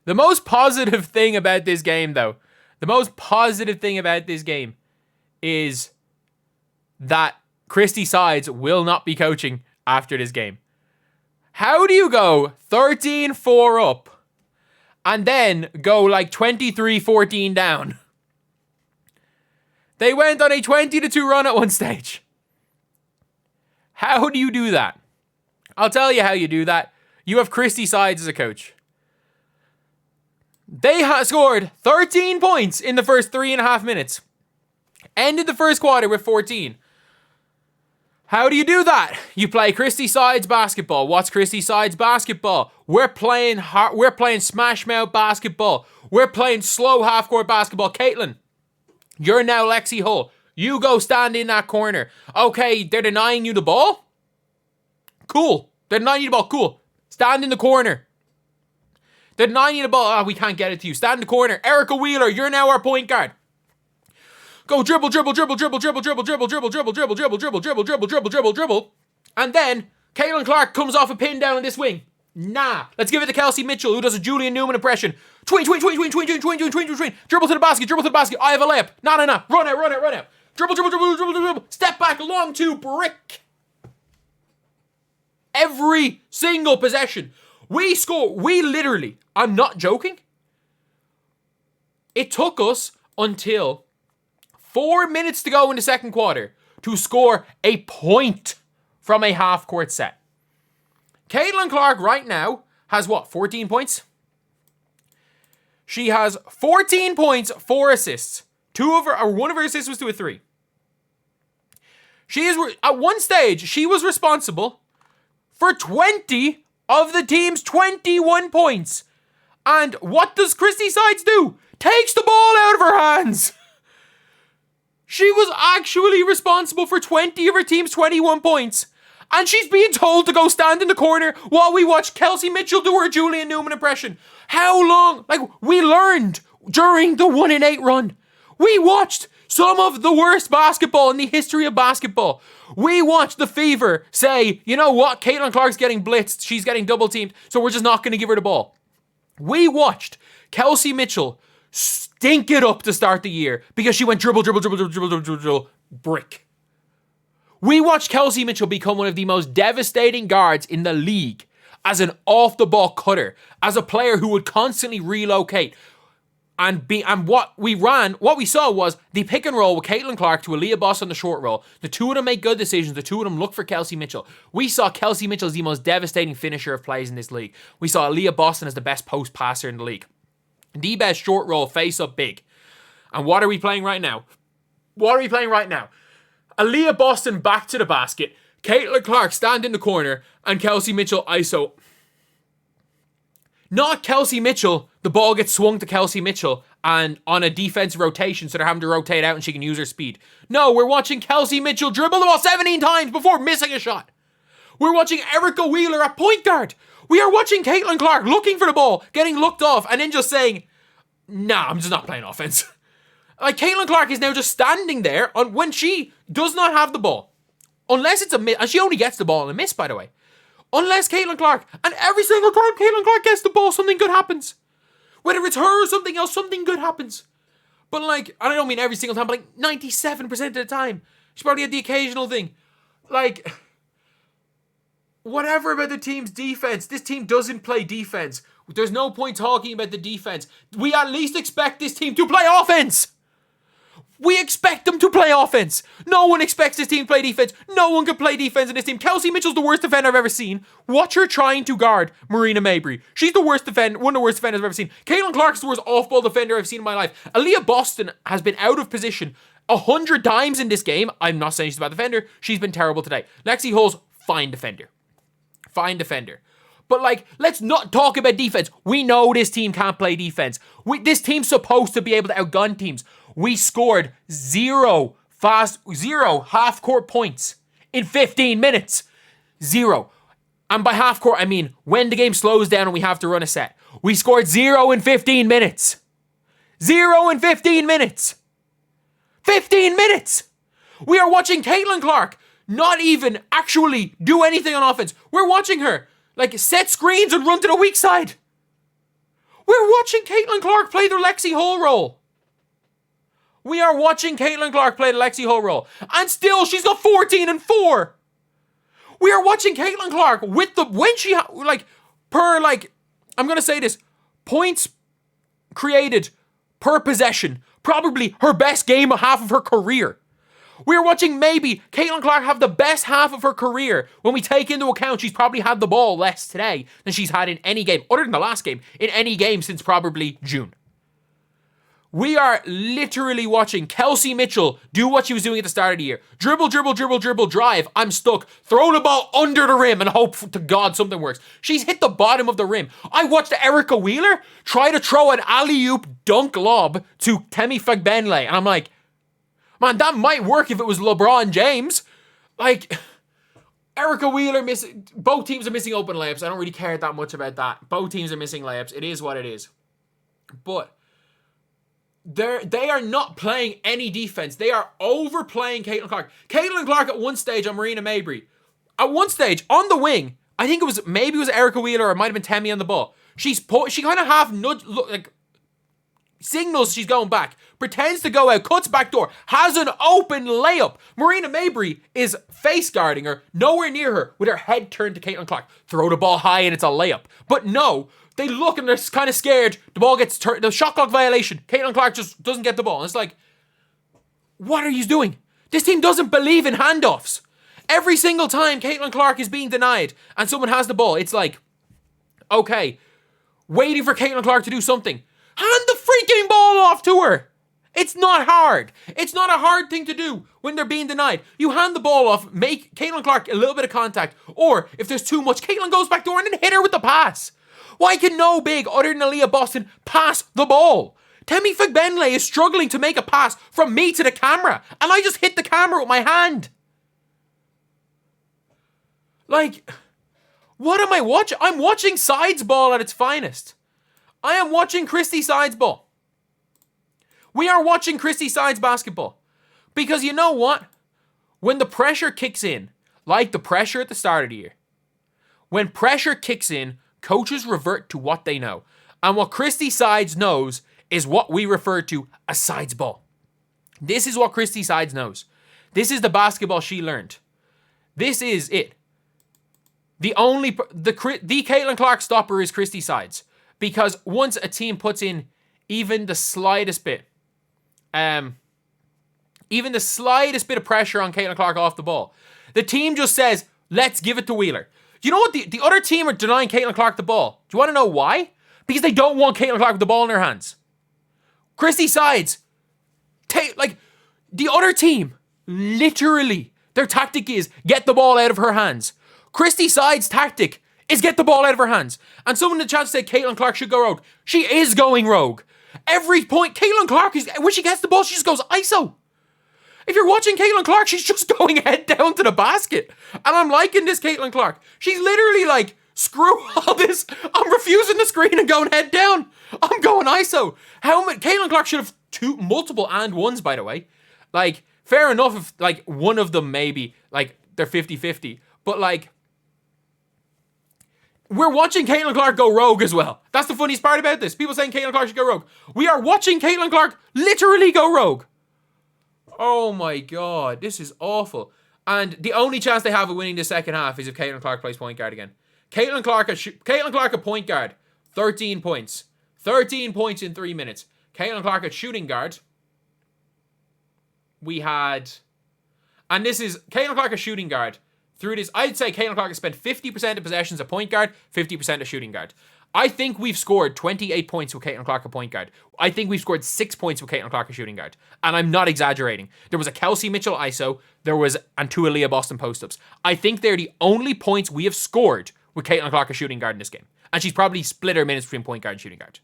The most positive thing about this game, though, is that Christie Sides will not be coaching after this game. How do you go 13-4 up and then go like 23-14 down? They went on a 20-2 run at one stage. How do you do that? I'll tell you how you do that. You have Christie Sides as a coach. They scored 13 points in the first 3.5 minutes. Ended the first quarter with 14. How do you do that? You play Christie Sides basketball. What's Christie Sides basketball? We're playing smash mouth basketball. We're playing slow half-court basketball. Caitlin, you're now Lexi Hull. You go stand in that corner. Okay, they're denying you the ball? Cool. They're denying you the ball. Cool. Stand in the corner. They're denying you the ball. Oh, we can't get it to you. Stand in the corner. Erica Wheeler, you're now our point guard. Go dribble. And then Caitlin Clark comes off a pin down in this wing. Nah. Let's give it to Kelsey Mitchell, who does a Julian Newman impression. Tween. Dribble to the basket. I have a layup. Nah. Run out. Dribble. Step back, long two, brick. Every single possession. We literally, I'm not joking. It took us until 4 minutes to go in the second quarter to score a point from a half-court set. Caitlin Clark right now has 14 points? She has 14 points, 4 assists. One of her assists was to a 3. At one stage, she was responsible for 20 of the team's 21 points. And what does Christie Sides do? Takes the ball out of her hands. She was actually responsible for 20 of her team's 21 points. And she's being told to go stand in the corner while we watch Kelsey Mitchell do her Julian Newman impression. How long? We learned during the 1-8 run. We watched some of the worst basketball in the history of basketball. We watched the Fever say, you know what? Caitlin Clark's getting blitzed. She's getting double teamed. So we're just not going to give her the ball. We watched Kelsey Mitchell stink it up to start the year because she went dribble, brick. We watched Kelsey Mitchell become one of the most devastating guards in the league as an off-the-ball cutter, as a player who would constantly relocate. And what we saw was the pick and roll with Caitlin Clark to Aaliyah Boston on the short roll. The two of them make good decisions. The two of them look for Kelsey Mitchell. We saw Kelsey Mitchell as the most devastating finisher of plays in this league. We saw Aaliyah Boston as the best post passer in the league. The best short roll, face up big. And what are we playing right now? Aaliyah Boston back to the basket. Caitlin Clark stand in the corner. And Kelsey Mitchell ISO. Not Kelsey Mitchell. The ball gets swung to Kelsey Mitchell and on a defensive rotation, so they're having to rotate out and she can use her speed. No, we're watching Kelsey Mitchell dribble the ball 17 times before missing a shot. We're watching Erica Wheeler at point guard. We are watching Caitlin Clark looking for the ball, getting looked off, and then just saying, nah, I'm just not playing offense. Caitlin Clark is now just standing there when she does not have the ball. Unless it's a miss, and she only gets the ball in a miss, by the way. Unless Caitlin Clark, and every single time Caitlin Clark gets the ball, something good happens. Whether it's her or something else, something good happens. But and I don't mean every single time, but 97% of the time. She probably had the occasional thing. Whatever about the team's defense, this team doesn't play defense. There's no point talking about the defense. We at least expect this team to play offense. We expect them to play offense. No one expects this team to play defense. No one can play defense in this team. Kelsey Mitchell's the worst defender I've ever seen. Watch her trying to guard Marina Mabry. She's the worst defender, one of the worst defenders I've ever seen. Caitlin Clark's the worst off-ball defender I've seen in my life. Aaliyah Boston has been out of position 100 times in this game. I'm not saying she's a bad defender. She's been terrible today. Lexi Hull's fine defender. But let's not talk about defense. We know this team can't play defense. This team's supposed to be able to outgun teams. We scored zero half-court points in 15 minutes. 0. And by half-court, I mean when the game slows down and we have to run a set. We scored 0 in 15 minutes. 0 in 15 minutes. 15 minutes! We are watching Caitlin Clark not even actually do anything on offense. We're watching her set screens and run to the weak side. We're watching Caitlin Clark play the Lexi Hull role. We are watching Caitlin Clark play the Lexi Hull role. And still, she's got 14 and 4. We are watching Caitlin Clark with the, when she, I'm going to say this, points created per possession. Probably her best game of half of her career. We're watching maybe Caitlin Clark have the best half of her career when we take into account she's probably had the ball less today than she's had in any game, other than the last game, in any game since probably June. We are literally watching Kelsey Mitchell do what she was doing at the start of the year. Dribble, drive. I'm stuck. Throw the ball under the rim and hope to God something works. She's hit the bottom of the rim. I watched Erica Wheeler try to throw an alley-oop dunk lob to Temi Fagbenle. And I'm like, man, that might work if it was LeBron James. Like, Erica Wheeler missing. Both teams are missing open layups. I don't really care that much about that. Both teams are missing layups. It is what it is. But they are not playing any defense. They are overplaying Caitlin Clark. Caitlin Clark at one stage on Breanna Stewart. At one stage, on the wing, I think it was Erica Wheeler or it might have been Temi on the ball. She kind of half signals she's going back, pretends to go out, cuts back door, has an open layup. Breanna Stewart is face guarding her, nowhere near her, with her head turned to Caitlin Clark. Throw the ball high and it's a layup. But no, they look and they're kind of scared. The ball gets turned. The shot clock violation. Caitlin Clark just doesn't get the ball. And it's like, what are you doing? This team doesn't believe in handoffs. Every single time Caitlin Clark is being denied and someone has the ball, it's like, okay, waiting for Caitlin Clark to do something. Hand the freaking ball off to her. It's not hard. It's not a hard thing to do when they're being denied. You hand the ball off, make Caitlin Clark a little bit of contact, or if there's too much, Caitlin goes back door and then hit her with the pass. Why can no big other than Aaliyah Boston pass the ball? Temi Fagbenle is struggling to make a pass from me to the camera, and I just hit the camera with my hand. Like, what am I watching? I'm watching sides ball at its finest. I am watching Christie sides ball. We are watching Christie sides basketball. Because you know what? When the pressure kicks in, like the pressure at the start of the year, when pressure kicks in, coaches revert to what they know. And what Christie Sides knows is what we refer to as sides ball. This is what Christie Sides knows. This is the basketball she learned. This is it. The Caitlin Clark stopper is Christie Sides. Because once a team puts in even the slightest bit of pressure on Caitlin Clark off the ball, the team just says, let's give it to Wheeler. Do you know what? The other team are denying Caitlin Clark the ball. Do you want to know why? Because they don't want Caitlin Clark with the ball in their hands. Christie Sides, the other team, literally, their tactic is get the ball out of her hands. Christie Sides' tactic is get the ball out of her hands. And someone in the chat said Caitlin Clark should go rogue. She is going rogue. Every point, Caitlin Clark when she gets the ball, she just goes ISO. If you're watching Caitlin Clark, she's just going head down to the basket. And I'm liking this Caitlin Clark. She's literally like, screw all this. I'm refusing the screen and going head down. I'm going ISO. Caitlin Clark should have multiple and ones, by the way. Like, fair enough if, like, one of them maybe, like, they're 50-50. But, like, we're watching Caitlin Clark go rogue as well. That's the funniest part about this. People saying Caitlin Clark should go rogue. We are watching Caitlin Clark literally go rogue. Oh my God, this is awful. And the only chance they have of winning the second half is if Caitlin Clark plays point guard again. Caitlin Clark at point guard, 13 points. 13 points in 3 minutes. Caitlin Clark at shooting guard, we had... And this is Caitlin Clark at shooting guard. Through this, I'd say Caitlin Clark has spent 50% of possessions at point guard, 50% at shooting guard. I think we've scored 28 points with Caitlin Clark at point guard. I think we've scored 6 points with Caitlin Clark at shooting guard. And I'm not exaggerating. There was a Kelsey Mitchell ISO. There was and 2 Aaliyah Boston post-ups. I think they're the only points we have scored with Caitlin Clark at shooting guard in this game. And she's probably split her minutes between point guard and shooting guard.